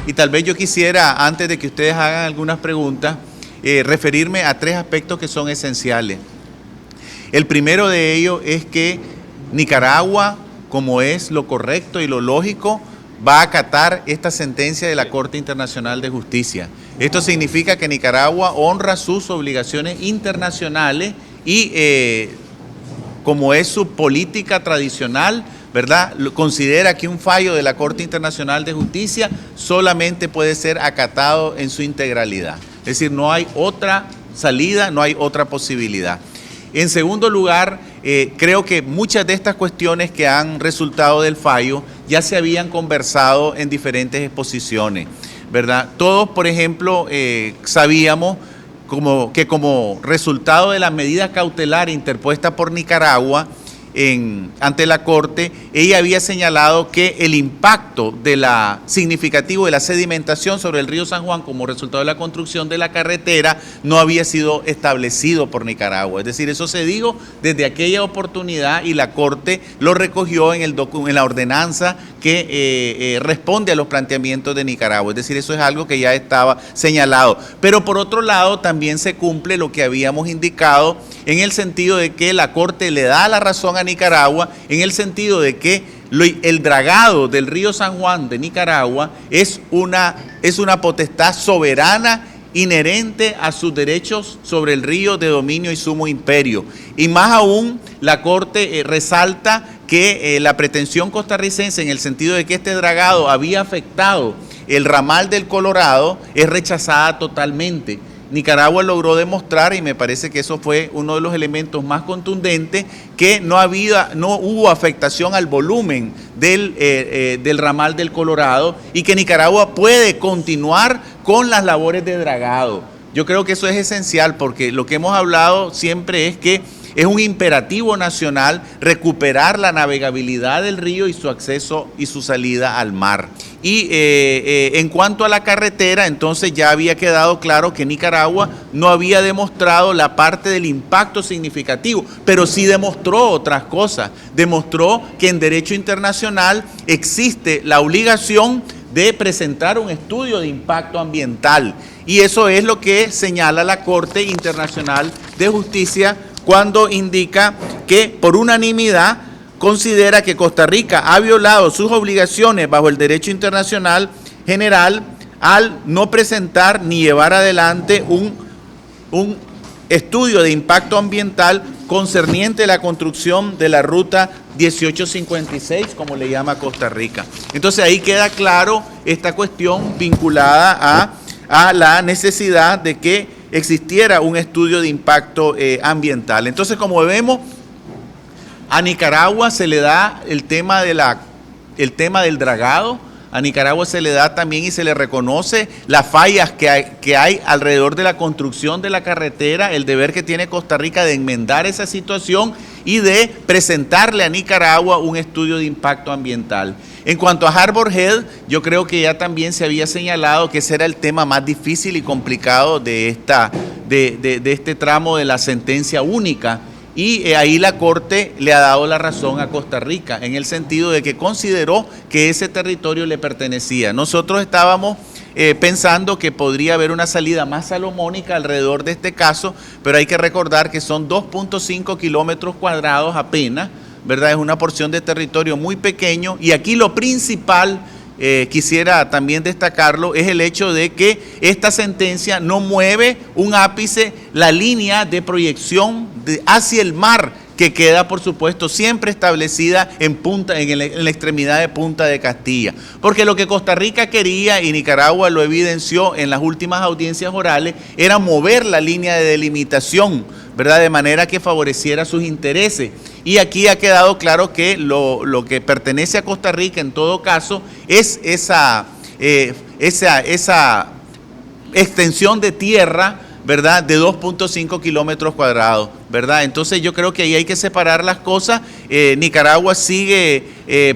y tal vez yo quisiera, antes de que ustedes hagan algunas preguntas, referirme a tres aspectos que son esenciales. El primero de ellos es que Nicaragua, como es lo correcto y lo lógico, va a acatar esta sentencia de la Corte Internacional de Justicia. Esto significa que Nicaragua honra sus obligaciones internacionales y como es su política tradicional, ¿verdad?, considera que un fallo de la Corte Internacional de Justicia solamente puede ser acatado en su integralidad. Es decir, no hay otra salida, no hay otra posibilidad. En segundo lugar, creo que muchas de estas cuestiones que han resultado del fallo ya se habían conversado en diferentes exposiciones, ¿verdad? Todos, por ejemplo, sabíamos que como resultado de la medida cautelar interpuesta por Nicaragua ante la Corte, ella había señalado que el impacto significativo de la sedimentación sobre el río San Juan como resultado de la construcción de la carretera no había sido establecido por Nicaragua. Es decir, eso se dijo desde aquella oportunidad y la Corte lo recogió en la ordenanza que responde a los planteamientos de Nicaragua. Es decir, eso es algo que ya estaba señalado. Pero por otro lado, también se cumple lo que habíamos indicado en el sentido de que la Corte le da la razón a Nicaragua, en el sentido de que el dragado del río San Juan de Nicaragua es una potestad soberana inherente a sus derechos sobre el río de dominio y sumo imperio. Y más aún, la Corte resalta que la pretensión costarricense en el sentido de que este dragado había afectado el ramal del Colorado es rechazada totalmente. Nicaragua logró demostrar, y me parece que eso fue uno de los elementos más contundentes, que no hubo afectación al volumen del ramal del Colorado y que Nicaragua puede continuar con las labores de dragado. Yo creo que eso es esencial porque lo que hemos hablado siempre es que es un imperativo nacional recuperar la navegabilidad del río y su acceso y su salida al mar. Y en cuanto a la carretera, entonces ya había quedado claro que Nicaragua no había demostrado la parte del impacto significativo, pero sí demostró otras cosas. Demostró que en derecho internacional existe la obligación de presentar un estudio de impacto ambiental. Y eso es lo que señala la Corte Internacional de Justicia cuando indica que por unanimidad considera que Costa Rica ha violado sus obligaciones bajo el derecho internacional general al no presentar ni llevar adelante un estudio de impacto ambiental concerniente a la construcción de la ruta 1856, como le llama Costa Rica. Entonces ahí queda claro esta cuestión vinculada a la necesidad de que existiera un estudio de impacto ambiental. Entonces, como vemos, a Nicaragua se le da el tema del dragado, a Nicaragua se le da también y se le reconoce las fallas que hay alrededor de la construcción de la carretera, el deber que tiene Costa Rica de enmendar esa situación y de presentarle a Nicaragua un estudio de impacto ambiental. En cuanto a Harbor Head, yo creo que ya también se había señalado que ese era el tema más difícil y complicado de este tramo de la sentencia única. Y ahí la Corte le ha dado la razón a Costa Rica, en el sentido de que consideró que ese territorio le pertenecía. Nosotros estábamos pensando que podría haber una salida más salomónica alrededor de este caso, pero hay que recordar que son 2.5 kilómetros cuadrados apenas, ¿verdad? Es una porción de territorio muy pequeño y aquí lo principal, quisiera también destacarlo, es el hecho de que esta sentencia no mueve un ápice la línea de proyección hacia el mar que queda, por supuesto, siempre establecida en la extremidad de Punta de Castilla. Porque lo que Costa Rica quería, y Nicaragua lo evidenció en las últimas audiencias orales, era mover la línea de delimitación, ¿verdad?, de manera que favoreciera sus intereses. Y aquí ha quedado claro que lo que pertenece a Costa Rica, en todo caso, es esa extensión de tierra, ¿verdad?, de 2.5 kilómetros cuadrados, ¿verdad? Entonces yo creo que ahí hay que separar las cosas. Nicaragua sigue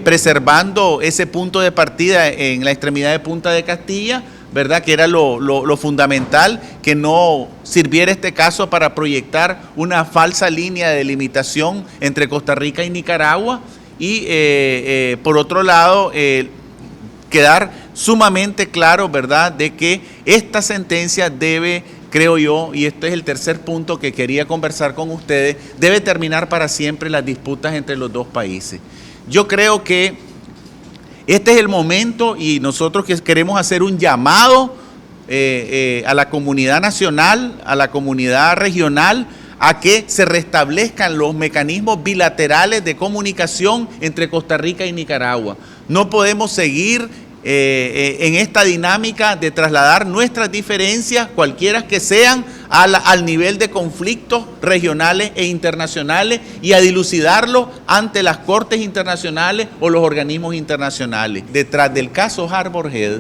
preservando ese punto de partida en la extremidad de Punta de Castilla, ¿verdad?, que era lo fundamental, que no sirviera este caso para proyectar una falsa línea de delimitación entre Costa Rica y Nicaragua. Y por otro lado, quedar sumamente claros, ¿verdad?, de que esta sentencia debe, creo yo, y este es el tercer punto que quería conversar con ustedes, debe terminar para siempre las disputas entre los dos países. Yo creo que este es el momento y nosotros que queremos hacer un llamado a la comunidad nacional, a la comunidad regional, a que se restablezcan los mecanismos bilaterales de comunicación entre Costa Rica y Nicaragua. No podemos seguir en esta dinámica de trasladar nuestras diferencias, cualquiera que sean, al nivel de conflictos regionales e internacionales y a dilucidarlos ante las cortes internacionales o los organismos internacionales. Detrás del caso Harbor Head,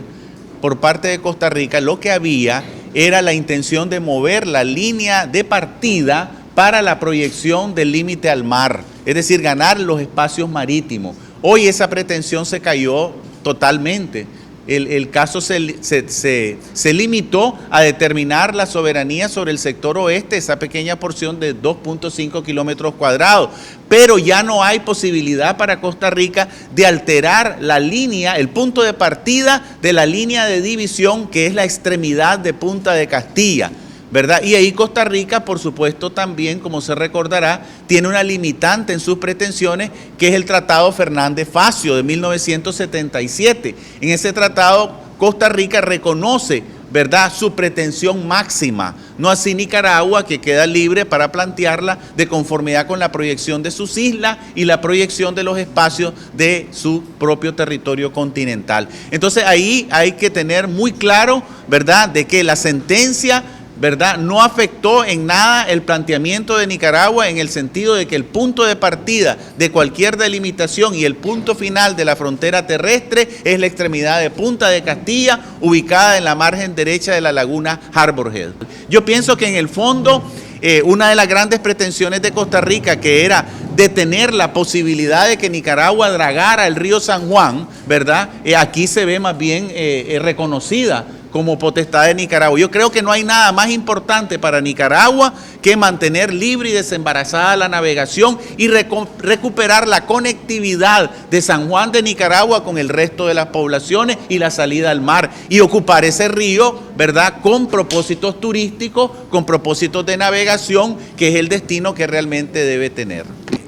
por parte de Costa Rica, lo que había era la intención de mover la línea de partida para la proyección del límite al mar, es decir, ganar los espacios marítimos. Hoy esa pretensión se cayó totalmente. El caso se limitó a determinar la soberanía sobre el sector oeste, esa pequeña porción de 2.5 kilómetros cuadrados, pero ya no hay posibilidad para Costa Rica de alterar la línea, el punto de partida de la línea de división, que es la extremidad de Punta de Castilla, ¿verdad? Y ahí Costa Rica, por supuesto, también, como se recordará, tiene una limitante en sus pretensiones, que es el Tratado Fernández-Facio de 1977. En ese tratado, Costa Rica reconoce, ¿verdad?, su pretensión máxima, no así Nicaragua, que queda libre para plantearla de conformidad con la proyección de sus islas y la proyección de los espacios de su propio territorio continental. Entonces ahí hay que tener muy claro, ¿verdad?, de que la sentencia, ¿verdad?, no afectó en nada el planteamiento de Nicaragua, en el sentido de que el punto de partida de cualquier delimitación y el punto final de la frontera terrestre es la extremidad de Punta de Castilla, ubicada en la margen derecha de la laguna Harbor Head. Yo pienso que en el fondo una de las grandes pretensiones de Costa Rica, que era detener la posibilidad de que Nicaragua dragara el río San Juan, ¿verdad?, aquí se ve más bien reconocida como potestad de Nicaragua. Yo creo que no hay nada más importante para Nicaragua que mantener libre y desembarazada la navegación y recuperar la conectividad de San Juan de Nicaragua con el resto de las poblaciones y la salida al mar, y ocupar ese río, ¿verdad?, con propósitos turísticos, con propósitos de navegación, que es el destino que realmente debe tener.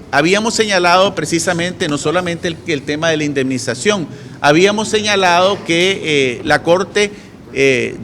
Habíamos señalado precisamente no solamente el tema de la indemnización, habíamos señalado que la Corte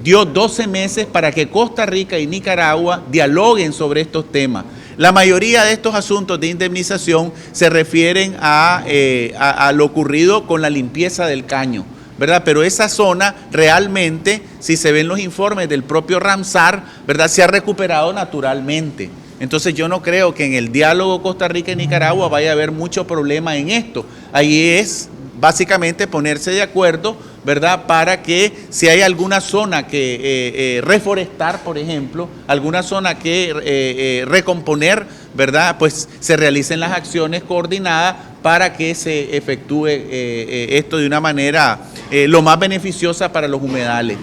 dio 12 meses para que Costa Rica y Nicaragua dialoguen sobre estos temas. La mayoría de estos asuntos de indemnización se refieren a lo ocurrido con la limpieza del caño, ¿verdad? Pero esa zona realmente, si se ven los informes del propio Ramsar, ¿verdad?, se ha recuperado naturalmente. Entonces yo no creo que en el diálogo Costa Rica y Nicaragua vaya a haber mucho problema en esto. Ahí es básicamente ponerse de acuerdo, ¿verdad?, para que si hay alguna zona que reforestar, por ejemplo, alguna zona que recomponer, ¿verdad?, pues se realicen las acciones coordinadas para que se efectúe esto de una manera lo más beneficiosa para los humedales.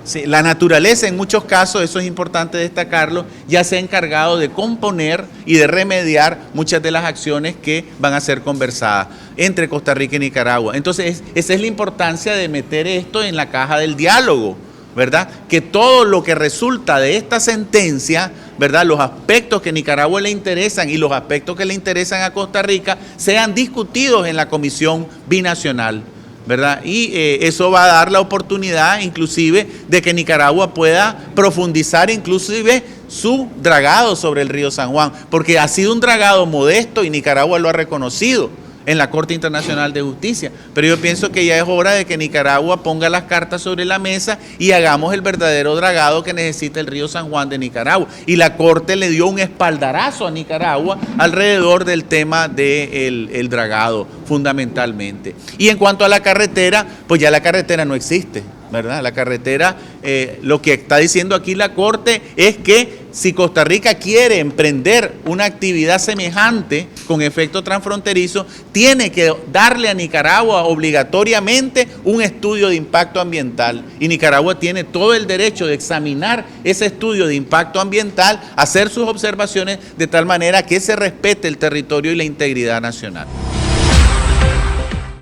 Sí, la naturaleza en muchos casos, eso es importante destacarlo, ya se ha encargado de componer y de remediar muchas de las acciones que van a ser conversadas entre Costa Rica y Nicaragua. Entonces, esa es la importancia de meter esto en la caja del diálogo, ¿verdad? Que todo lo que resulta de esta sentencia, ¿verdad?, los aspectos que a Nicaragua le interesan y los aspectos que le interesan a Costa Rica, sean discutidos en la Comisión Binacional, ¿verdad? Y eso va a dar la oportunidad inclusive de que Nicaragua pueda profundizar inclusive su dragado sobre el río San Juan, porque ha sido un dragado modesto y Nicaragua lo ha reconocido en la Corte Internacional de Justicia. Pero yo pienso que ya es hora de que Nicaragua ponga las cartas sobre la mesa y hagamos el verdadero dragado que necesita el río San Juan de Nicaragua. Y la Corte le dio un espaldarazo a Nicaragua alrededor del tema del dragado, fundamentalmente. Y en cuanto a la carretera, pues ya la carretera no existe, ¿verdad? La carretera, lo que está diciendo aquí la Corte es que si Costa Rica quiere emprender una actividad semejante con efecto transfronterizo, tiene que darle a Nicaragua obligatoriamente un estudio de impacto ambiental. Y Nicaragua tiene todo el derecho de examinar ese estudio de impacto ambiental, hacer sus observaciones de tal manera que se respete el territorio y la integridad nacional.